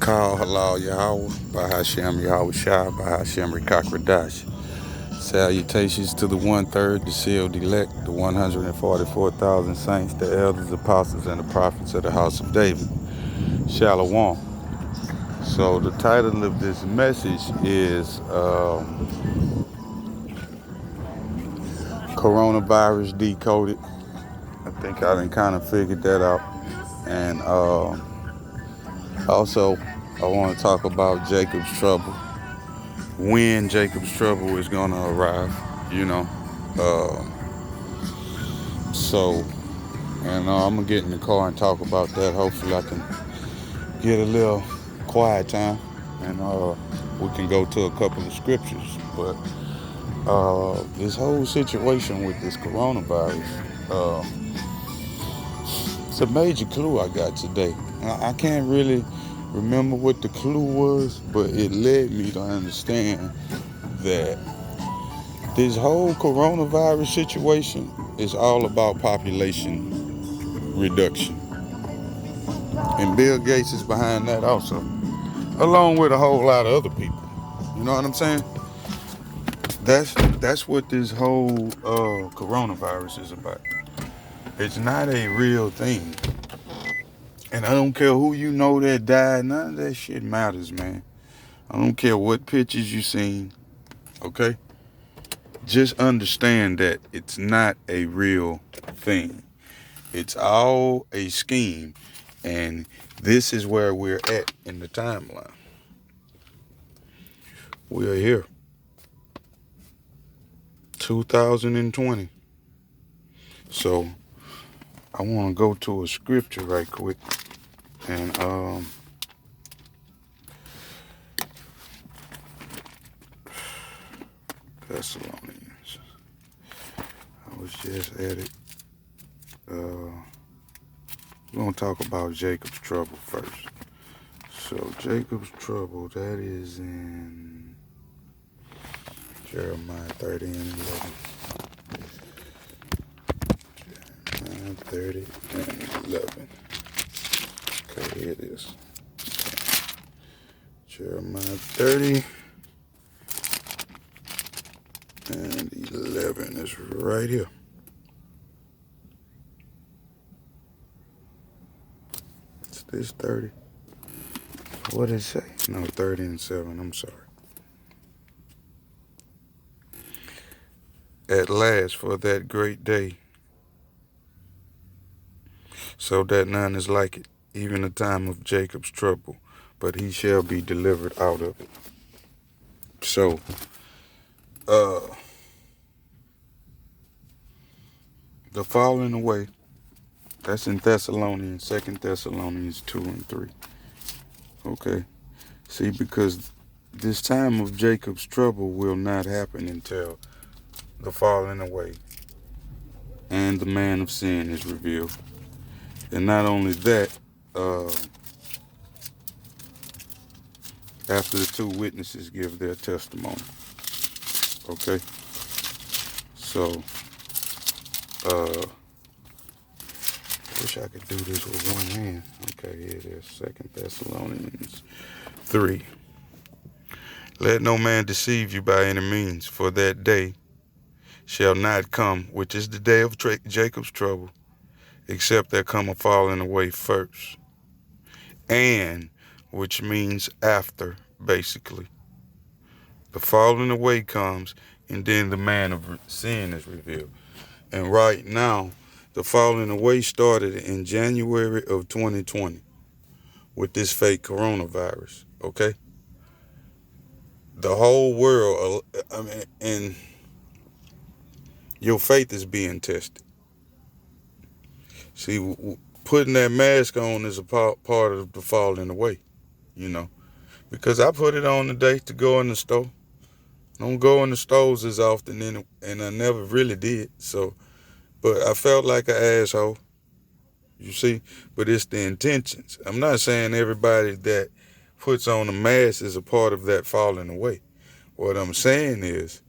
Call Halal Yahweh, Bahashem Yahweh Shah, Bahashem Rikakradash. Salutations to the one-third, the sealed elect, the 144,000 saints, the elders, apostles, and the prophets of the house of David. Shalom. So the title of this message is Coronavirus Decoded. I think I done kind of figured that out. And also, I want to talk about Jacob's trouble. When Jacob's trouble is going to arrive, you know. Uh, and I'm going to get in the car and talk about that. Hopefully I can get a little quiet time and we can go to a couple of scriptures. But this whole situation with this coronavirus, it's a major clue I got today. I can't really remember what the clue was, but it led me to understand that this whole coronavirus situation is all about population reduction. And Bill Gates is behind that also, along with a whole lot of other people. You know what I'm saying? That's what this whole coronavirus is about. It's not a real thing. And I don't care who you know that died. None of that shit matters, man. I don't care what pictures you seen. Okay? Just understand that it's not a real thing. It's all a scheme. And this is where we're at in the timeline. We are here. 2020. So I want to go to a scripture right quick. And Thessalonians. I was just at it. We're going to talk about Jacob's trouble first. So Jacob's trouble, that is in Jeremiah 30 and 11. Jeremiah 30 and 11. Okay, here it is. Jeremiah 30 and 11 is right here. It's this 30. What did it say? No, 30 and 7. I'm sorry. At last, for that great day, so that none is like it, even the time of Jacob's trouble, but he shall be delivered out of it. So, the falling away, that's in Thessalonians, 2 Thessalonians 2 and 3. Okay? See, because this time of Jacob's trouble will not happen until the falling away and the man of sin is revealed. And not only that, after the 2 witnesses give their testimony. Okay? So, I wish I could do this with one hand. Okay, here it is, 2 Thessalonians 3. Let no man deceive you by any means, for that day shall not come, which is the day of Jacob's trouble, except there come a falling away first. And, which means after, basically. The falling away comes, and then the man of sin is revealed. And right now, the falling away started in January of 2020 with this fake coronavirus, okay? The whole world, and your faith is being tested. See, putting that mask on is a part of the falling away, you know? Because I put it on today to go in the store. I don't go in the stores as often, and I never really did, so... But I felt like an asshole, you see? But it's the intentions. I'm not saying everybody that puts on a mask is a part of that falling away. What I'm saying is,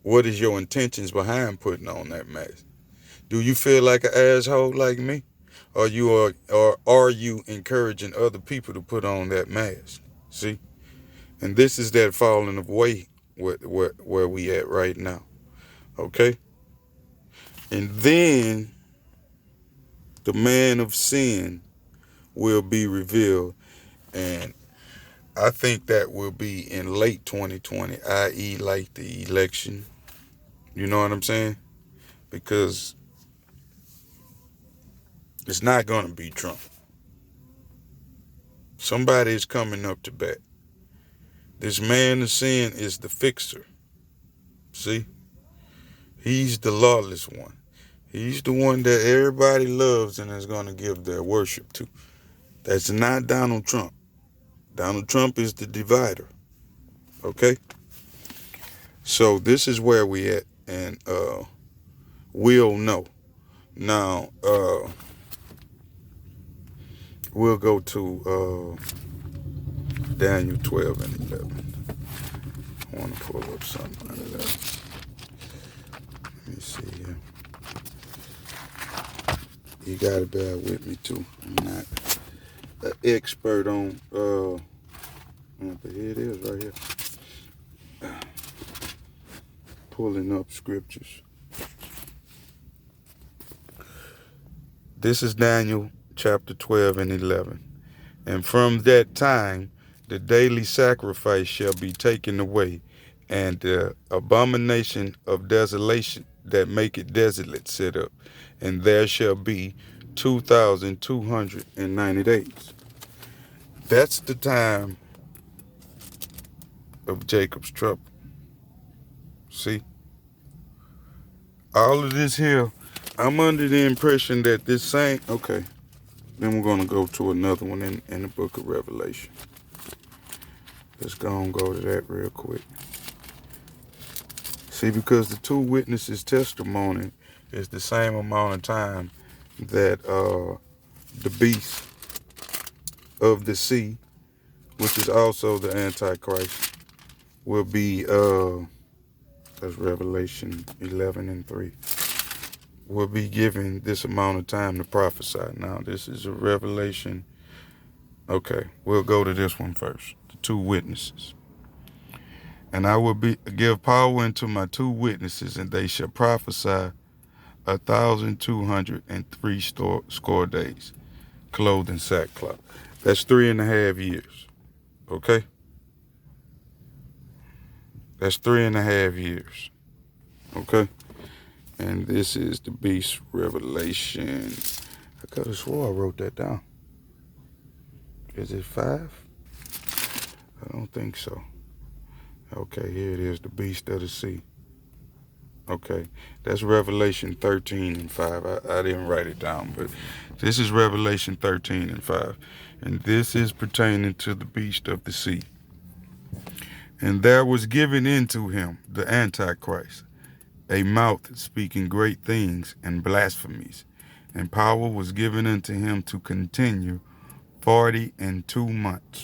what is your intentions behind putting on that mask? Do you feel like an asshole like me? or are you encouraging other people to put on that mask? See? And this is that falling away where we at right now. Okay? And then the man of sin will be revealed. And I think that will be in late 2020, i.e., like the election. You know what I'm saying? Because it's not going to be Trump. Somebody is coming up to bat. This man of sin is the fixer. See? He's the lawless one. He's the one that everybody loves and is going to give their worship to. That's not Donald Trump. Donald Trump is the divider. Okay? So this is where we at. And we'll know. Now, we'll go to Daniel 12 and 11. I want to pull up something out of that. Let me see here. You got to bear with me, too. I'm not an expert on, but here it is right here. Pulling up scriptures. This is Daniel chapter 12 and 11. And from that time, the daily sacrifice shall be taken away, and the abomination of desolation that make it desolate set up. And there shall be 2,290 days. That's the time of Jacob's trouble. See? All of this here, I'm under the impression that this same, okay, then we're going to go to another one in the book of Revelation. Let's go and go to that real quick. See, because the two witnesses' testimony is the same amount of time that the beast of the sea, which is also the Antichrist, will be, that's Revelation 11 and 3, will be given this amount of time to prophesy. Now, this is a revelation. Okay, we'll go to this one first. The two witnesses. And I will give power unto my two witnesses, and they shall prophesy 1,203 score days, clothed in sackcloth. That's 3.5 years. Okay? That's 3.5 years. Okay? And this is the beast revelation. I could have swore I wrote that down. Is it 5? I don't think so. Okay, here it is, the beast of the sea. Okay, that's Revelation 13 and 5. I didn't write it down, but this is Revelation 13 and 5. And this is pertaining to the beast of the sea. And there was given into him, the Antichrist, a mouth speaking great things and blasphemies. And power was given unto him to continue 42 months.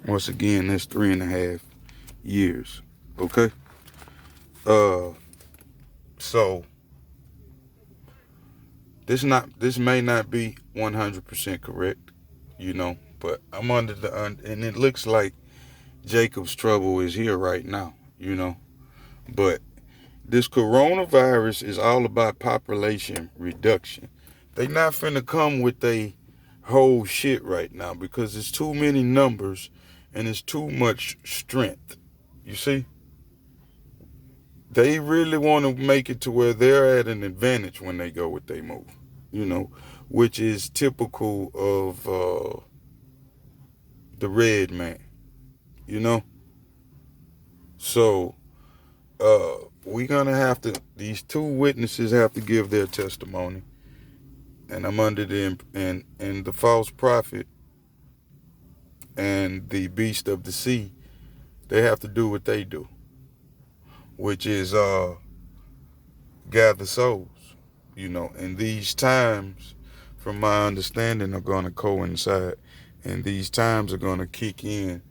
Once again, that's 3.5 years. Okay? So this may not be 100% correct, but I'm and it looks like Jacob's trouble is here right now, but this coronavirus is all about population reduction. They not finna come with they whole shit right now because it's too many numbers and it's too much strength. You see? They really want to make it to where they're at an advantage when they go with their move, which is typical of the red man, So we're going to have to, these two witnesses have to give their testimony. And I'm under and the false prophet and the beast of the sea, they have to do what they do, which is gather souls, and these times, from my understanding, are going to coincide, and these times are going to kick in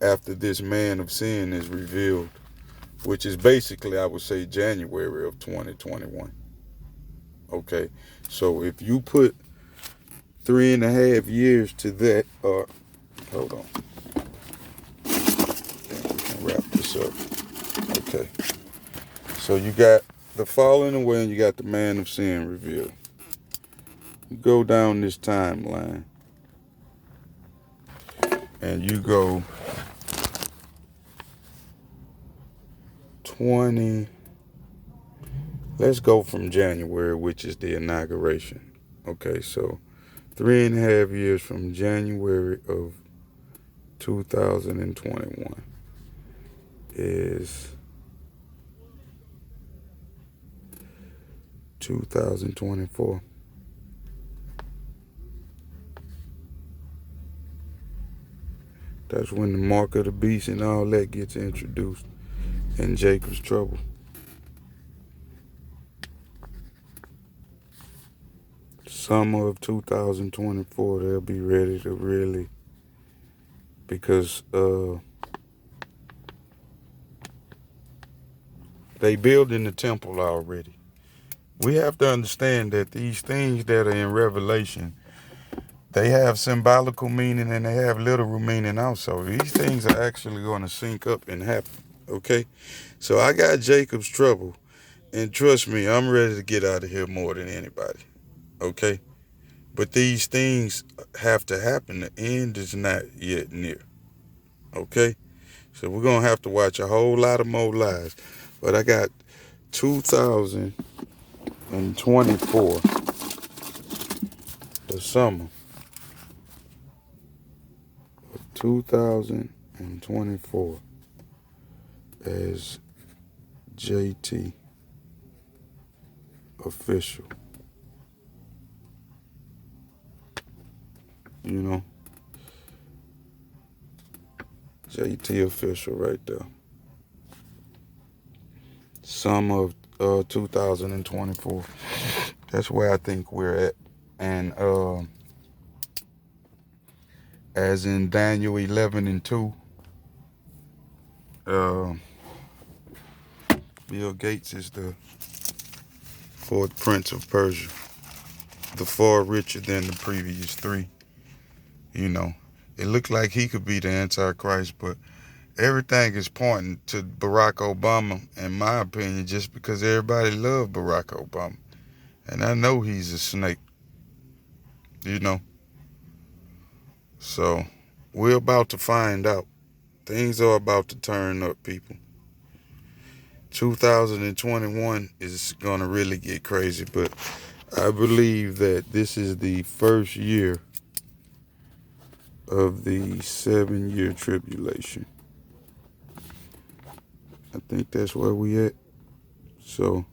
after this man of sin is revealed, which is basically, I would say, January of 2021. Okay, so if you put 3.5 years to that, or hold on, we can wrap this up. Okay, so you got the falling away and you got the man of sin revealed. You go down this timeline and you go 20, let's go from January, which is the inauguration. Okay, so 3.5 years from January of 2021 is 2024. That's when the mark of the beast and all that gets introduced in Jacob's trouble. Summer of 2024, they'll be ready to really, because they building the temple already. We have to understand that these things that are in Revelation, they have symbolical meaning and they have literal meaning also. These things are actually going to sync up and happen, okay? So I got Jacob's trouble, and trust me, I'm ready to get out of here more than anybody, okay? But these things have to happen. The end is not yet near, okay? So we're going to have to watch a whole lot of more lies. But I got 2024, the summer of 2024 as JT official. You know, JT official right there. Summer of 2024. That's where I think we're at. And as in Daniel 11:2, Bill Gates is the fourth prince of Persia, the far richer than the previous three. You know, it looked like he could be the Antichrist, but everything is pointing to Barack Obama, in my opinion, just because everybody loved Barack Obama. And I know he's a snake, you know. So we're about to find out. Things are about to turn up, people. 2021 is going to really get crazy, but I believe that this is the first year of the 7-year tribulation. I think that's where we at. So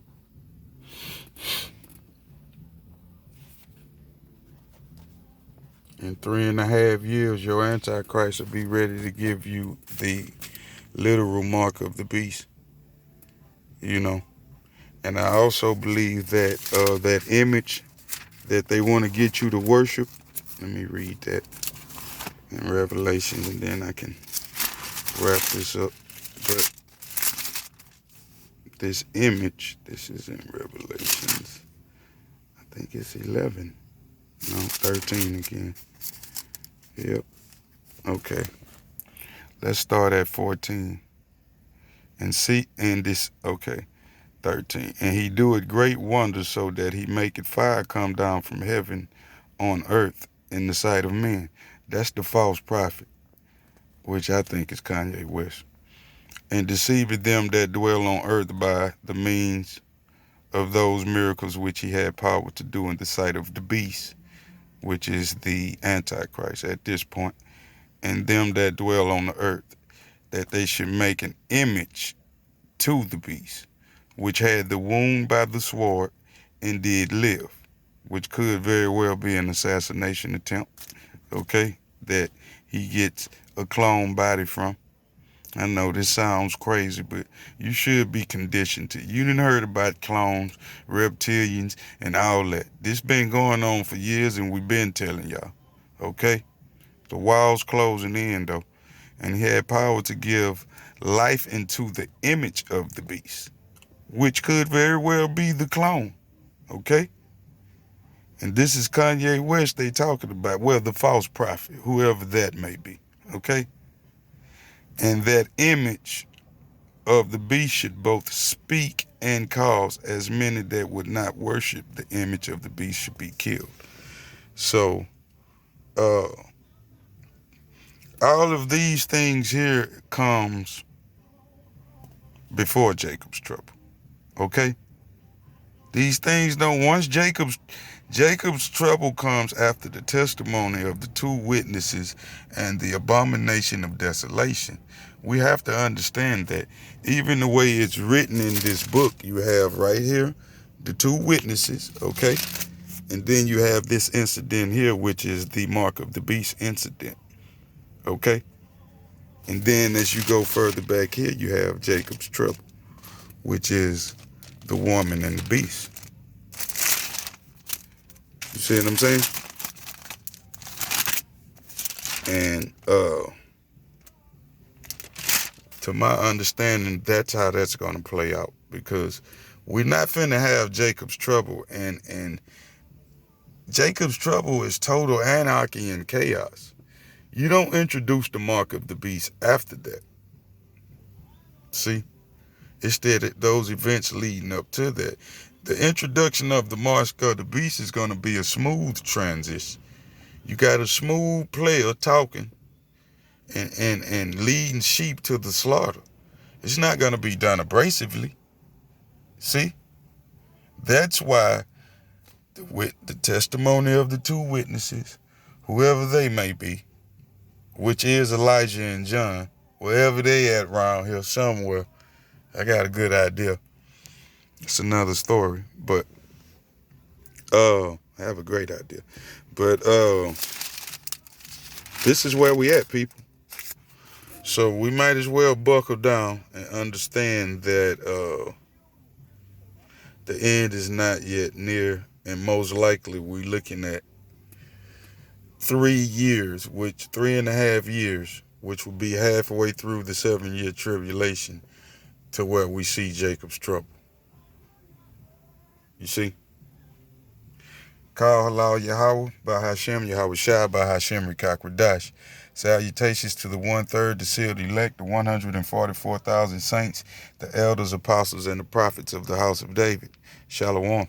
in 3.5 years, your Antichrist will be ready to give you the literal mark of the beast. You know, and I also believe that that image that they want to get you to worship. Let me read that in Revelation, and then I can wrap this up. But this image, this is in Revelations. I think it's 11. No, 13 again. Yep. Okay. Let's start at 14. And see, and this, okay, 13. And he doeth great wonders, so that he maketh fire come down from heaven on earth in the sight of men. That's the false prophet, which I think is Kanye West. And deceiveth them that dwell on earth by the means of those miracles which he had power to do in the sight of the beast, which is the Antichrist at this point, and them that dwell on the earth, that they should make an image to the beast, which had the wound by the sword and did live, which could very well be an assassination attempt, okay, that he gets a clone body from. I know this sounds crazy, but you should be conditioned to. You done heard about clones, reptilians, and all that. This been going on for years, and we've been telling y'all, okay? The wall's closing in, though, and he had power to give life into the image of the beast, which could very well be the clone, okay? And this is Kanye West they talking about. Well, the false prophet, whoever that may be. Okay? And that image of the beast should both speak and cause as many that would not worship the image of the beast should be killed. So, all of these things here comes before Jacob's trouble. Okay? These things don't, once Jacob's trouble comes after the testimony of the two witnesses and the abomination of desolation. We have to understand that even the way it's written in this book, you have right here the two witnesses, okay? And then you have this incident here, which is the mark of the beast incident, okay? And then as you go further back here, you have Jacob's trouble, which is the woman and the beast. You see what I'm saying? And to my understanding, that's how that's going to play out, because we're not finna have Jacob's trouble, and Jacob's trouble is total anarchy and chaos. You don't introduce the mark of the beast after that. See? Instead, those events leading up to that. The introduction of the mark of the beast is going to be a smooth transition. You got a smooth player talking and leading sheep to the slaughter. It's not going to be done abrasively. See? That's why the testimony of the two witnesses, whoever they may be, which is Elijah and John, wherever they at around here somewhere, I got a good idea. It's another story, but I have a great idea. But this is where we at, people. So we might as well buckle down and understand that the end is not yet near, and most likely we're looking at 3 years, which 3.5 years, which will be halfway through the 7-year tribulation to where we see Jacob's trouble. You see? Kal Halal Yahweh, Bahashem Yahweh Shai, Bahashem Rikakwadash. Salutations to the 1/3, the sealed elect, the 144,000 saints, the elders, apostles, and the prophets of the house of David. Shalom.